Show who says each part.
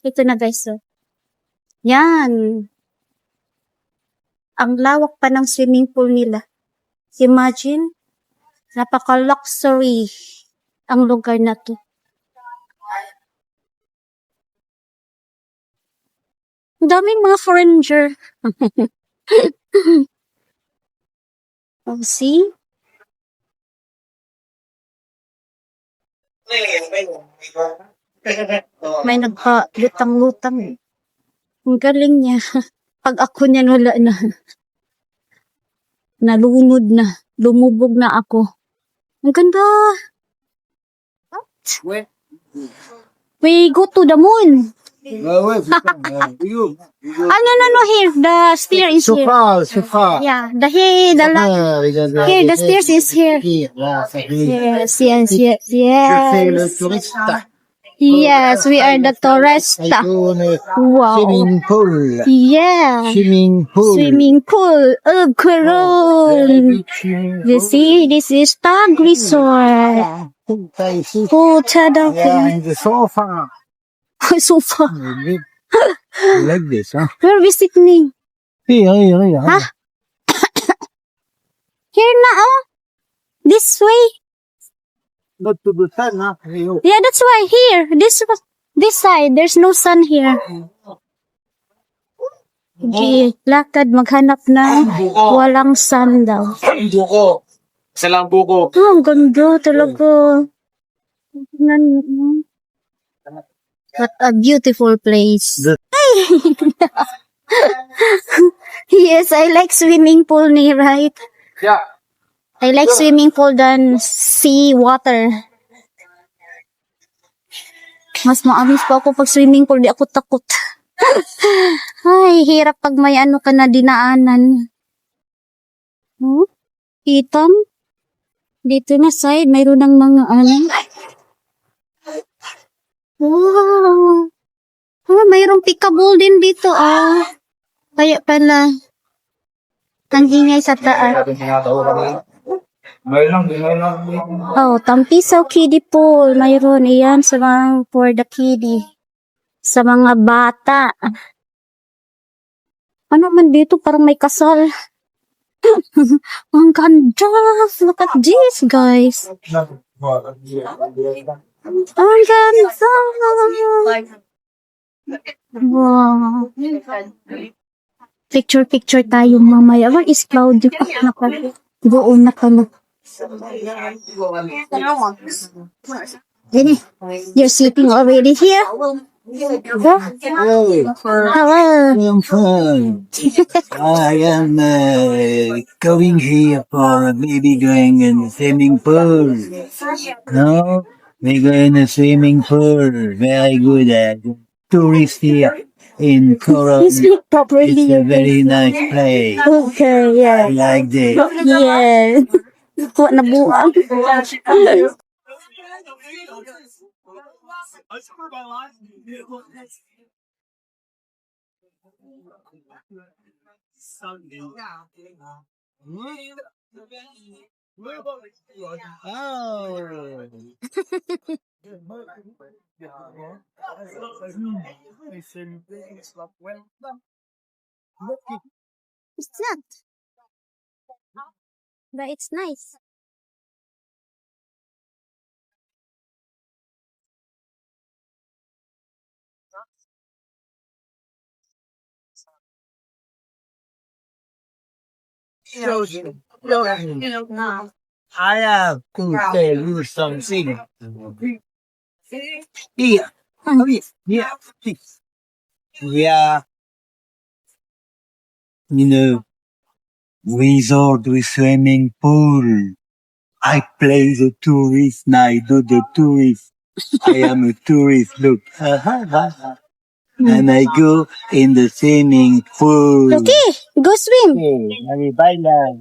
Speaker 1: Ito na guys, so. Yan. Ang lawak pa ng swimming pool nila. Imagine, napaka-luxury ang lugar na to. Ang daming mga foreigner. Oh, see? May nagpa-lutang-lutang. Ang galing niya. Pag ako niyan, wala na. Nalunod na. Lumubog na ako. Ang ganda.
Speaker 2: Where?
Speaker 1: We go to the moon.
Speaker 2: Where? You.
Speaker 1: No, here. The stairs is
Speaker 2: So
Speaker 1: here.
Speaker 2: far, so far.
Speaker 1: Yeah, here, the stairs is here. Yes, yes, yes, yes.
Speaker 2: Tourista.
Speaker 1: Yes, we are the tourista. Wow.
Speaker 2: Swimming pool.
Speaker 1: Yeah.
Speaker 2: Swimming pool.
Speaker 1: Swimming pool. Oh, cool. You see, this is Tag Resort. Oh, tada.
Speaker 2: Yeah, and the sofa.
Speaker 1: Sofa.
Speaker 2: You like this, huh?
Speaker 1: Where are we sitting?
Speaker 2: Here.
Speaker 1: Huh? Here na, oh. This way.
Speaker 2: Not to the sun, huh? Here.
Speaker 1: Yeah, that's why here. This side. There's no sun here. Okay, lakad maghanap na walang sun daw.
Speaker 3: Buko. Isa lang buko.
Speaker 1: Oh, ang ganda talaga. What a beautiful place. Yes, I like swimming pool ni, right?
Speaker 3: Yeah.
Speaker 1: I like swimming pool than sea water. Mas maamis pa ako pag swimming pool, di ako takot. Ay, hirap pag may ano ka na dinaanan. Oh, itam. Dito na side, mayroon ng mga ano. Wow. Oh, mayroong peekaboo din dito, ah. Kaya pala, ang ingay sa taas. Oh, Tampisaw Kiddie Pool. Mayroon iyan sa mga for the kiddie. Sa mga bata. Ano man dito? Parang may kasal. Ang ganda. Look at this, guys. Ang ganda. Wow. Picture tayo mamaya. Where is Claudio? Doon na kami. You're sleeping already here? Hello.
Speaker 2: I'm fine. I am going here for maybe going in the swimming pool. No, we go in the swimming pool. Very good at tourists here in Coral.
Speaker 1: You speak properly.
Speaker 2: It's a very nice place.
Speaker 1: Okay, yeah.
Speaker 2: I like this.
Speaker 1: Yeah. Kuha na buang. It's not. But it's nice.
Speaker 2: I have to tell you something. Here. Yeah. We are, resort with swimming pool. I play the tourist, and I do the tourist. I am a tourist, look. And I go in the swimming pool.
Speaker 1: Okay, go swim.
Speaker 2: Okay, bye-bye.